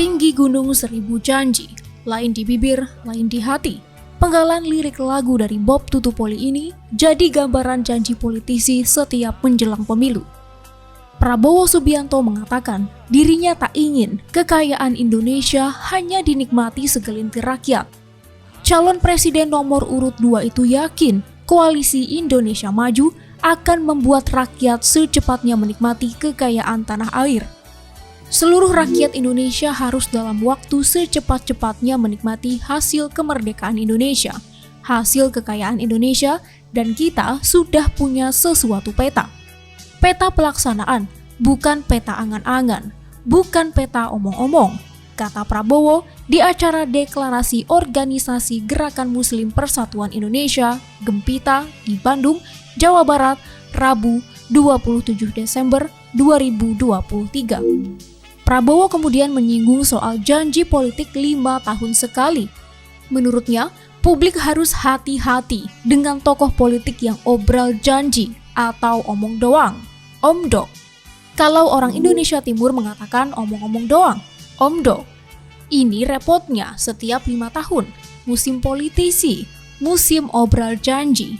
Tinggi gunung seribu janji, lain di bibir, lain di hati. Penggalan lirik lagu dari Bob Tutupoli ini jadi gambaran janji politisi setiap menjelang pemilu. Prabowo Subianto mengatakan dirinya tak ingin kekayaan Indonesia hanya dinikmati segelintir rakyat. Calon presiden nomor urut 2 itu yakin koalisi Indonesia Maju akan membuat rakyat secepatnya menikmati kekayaan tanah air. Seluruh rakyat Indonesia harus dalam waktu secepat-cepatnya menikmati hasil kemerdekaan Indonesia, hasil kekayaan Indonesia, dan kita sudah punya sesuatu peta. Peta pelaksanaan, bukan peta angan-angan, bukan peta omong-omong, kata Prabowo di acara deklarasi Organisasi Gerakan Muslim Persatuan Indonesia, Gempita, di Bandung, Jawa Barat, Rabu 27 Desember 2023. Prabowo kemudian menyinggung soal janji politik 5 tahun sekali. Menurutnya, publik harus hati-hati dengan tokoh politik yang obral janji atau omong doang, omdo. Kalau orang Indonesia Timur mengatakan omong-omong doang, omdo. Ini repotnya setiap 5 tahun, musim politisi, musim obral janji.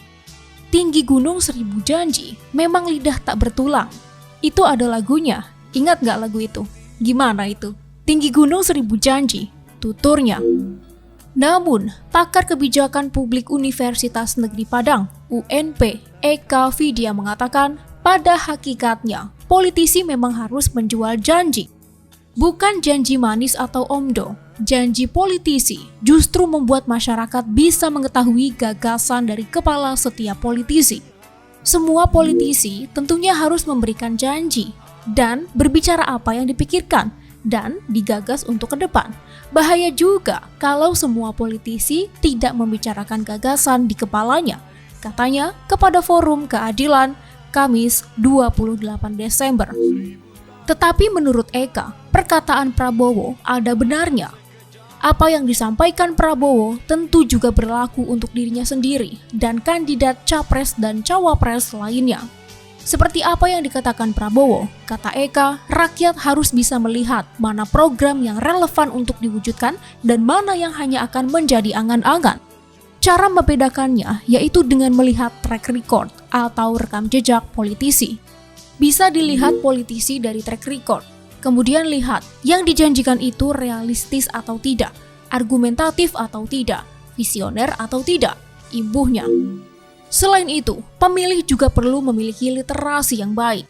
Tinggi gunung seribu janji, memang lidah tak bertulang. Itu ada lagunya, ingat gak lagu itu? Gimana itu? Tinggi gunung seribu janji, tuturnya. Namun, pakar kebijakan publik Universitas Negeri Padang, UNP, Eka Vidya mengatakan, pada hakikatnya, politisi memang harus menjual janji. Bukan janji manis atau omdo, janji politisi justru membuat masyarakat bisa mengetahui gagasan dari kepala setiap politisi. Semua politisi tentunya harus memberikan janji dan berbicara apa yang dipikirkan dan digagas untuk ke depan. Bahaya juga kalau semua politisi tidak membicarakan gagasan di kepalanya, katanya kepada Forum Keadilan Kamis 28 Desember. Tetapi menurut Eka, perkataan Prabowo ada benarnya. Apa yang disampaikan Prabowo tentu juga berlaku untuk dirinya sendiri dan kandidat capres dan cawapres lainnya. Seperti apa yang dikatakan Prabowo, kata Eka, rakyat harus bisa melihat mana program yang relevan untuk diwujudkan dan mana yang hanya akan menjadi angan-angan. Cara membedakannya yaitu dengan melihat track record atau rekam jejak politisi. Bisa dilihat politisi dari track record, kemudian lihat yang dijanjikan itu realistis atau tidak, argumentatif atau tidak, visioner atau tidak, imbuhnya. Selain itu, pemilih juga perlu memiliki literasi yang baik.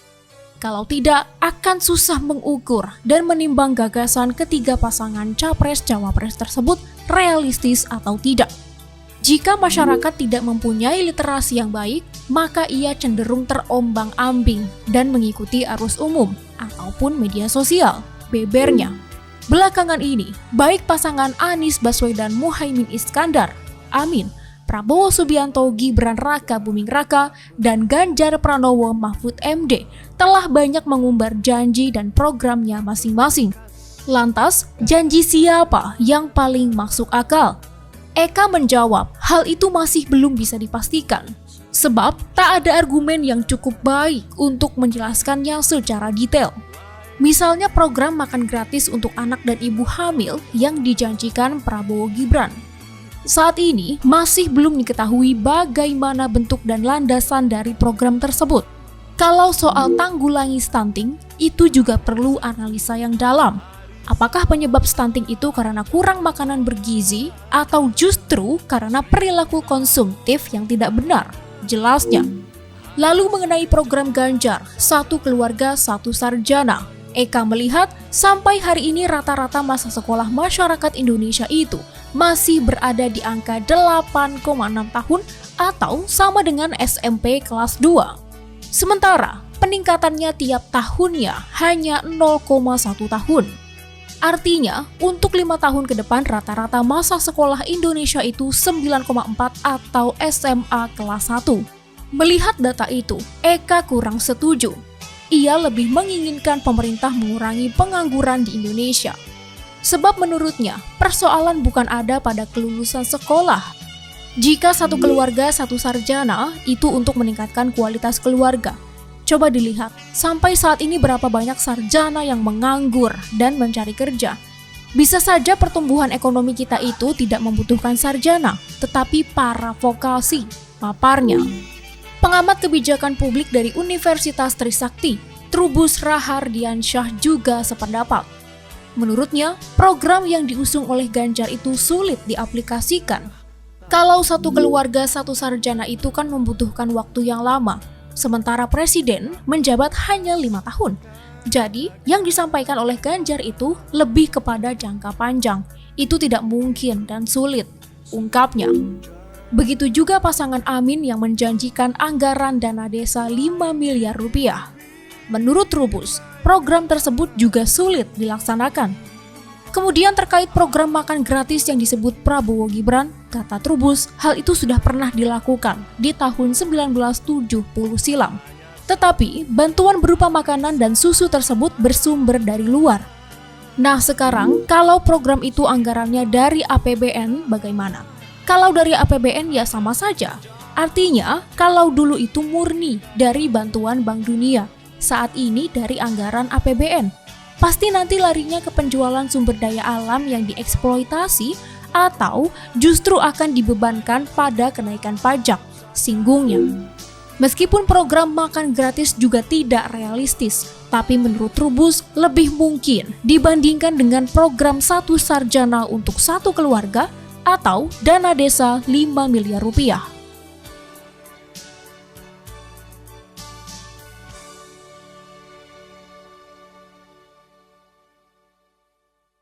Kalau tidak, akan susah mengukur dan menimbang gagasan ketiga pasangan capres-cawapres tersebut realistis atau tidak. Jika masyarakat tidak mempunyai literasi yang baik, maka ia cenderung terombang-ambing dan mengikuti arus umum ataupun media sosial, bebernya. Belakangan ini, baik pasangan Anies Baswedan Muhaimin Iskandar, Amin, Prabowo Subianto Gibran Raka Buming Raka, dan Ganjar Pranowo Mahfud MD telah banyak mengumbar janji dan programnya masing-masing. Lantas, janji siapa yang paling masuk akal? Eka menjawab, hal itu masih belum bisa dipastikan, sebab tak ada argumen yang cukup baik untuk menjelaskannya secara detail. Misalnya program makan gratis untuk anak dan ibu hamil yang dijanjikan Prabowo Gibran. Saat ini masih belum diketahui bagaimana bentuk dan landasan dari program tersebut. Kalau soal tanggulangi stunting, itu juga perlu analisa yang dalam. Apakah penyebab stunting itu karena kurang makanan bergizi atau justru karena perilaku konsumtif yang tidak benar? Jelasnya. Lalu mengenai program Ganjar, satu keluarga satu sarjana, Eka melihat sampai hari ini rata-rata masa sekolah masyarakat Indonesia itu masih berada di angka 8,6 tahun atau sama dengan SMP kelas 2. Sementara peningkatannya tiap tahunnya hanya 0,1 tahun. Artinya, untuk 5 tahun ke depan rata-rata masa sekolah Indonesia itu 9,4 atau SMA kelas 1. Melihat data itu, Eka kurang setuju. Ia lebih menginginkan pemerintah mengurangi pengangguran di Indonesia. Sebab menurutnya, persoalan bukan ada pada kelulusan sekolah. Jika satu keluarga satu sarjana, itu untuk meningkatkan kualitas keluarga. Coba dilihat, sampai saat ini berapa banyak sarjana yang menganggur dan mencari kerja. Bisa saja pertumbuhan ekonomi kita itu tidak membutuhkan sarjana, tetapi para vokasi, paparnya. Pengamat kebijakan publik dari Universitas Trisakti, Trubus Rahardiansyah juga sependapat. Menurutnya, program yang diusung oleh Ganjar itu sulit diaplikasikan. Kalau satu keluarga satu sarjana itu kan membutuhkan waktu yang lama, sementara presiden menjabat hanya 5 tahun. Jadi, yang disampaikan oleh Ganjar itu lebih kepada jangka panjang. Itu tidak mungkin dan sulit, ungkapnya. Begitu juga pasangan Amin yang menjanjikan anggaran dana desa 5 miliar rupiah. Menurut Trubus, program tersebut juga sulit dilaksanakan. Kemudian terkait program makan gratis yang disebut Prabowo Gibran, kata Trubus, hal itu sudah pernah dilakukan di tahun 1970 silam. Tetapi, bantuan berupa makanan dan susu tersebut bersumber dari luar. Nah sekarang, kalau program itu anggarannya dari APBN, bagaimana? Kalau dari APBN ya sama saja. Artinya, kalau dulu itu murni dari bantuan Bank Dunia, saat ini dari anggaran APBN. Pasti nanti larinya ke penjualan sumber daya alam yang dieksploitasi atau justru akan dibebankan pada kenaikan pajak, singgungnya. Meskipun program makan gratis juga tidak realistis, tapi menurut Trubus lebih mungkin dibandingkan dengan program satu sarjana untuk satu keluarga atau dana desa 5 miliar rupiah.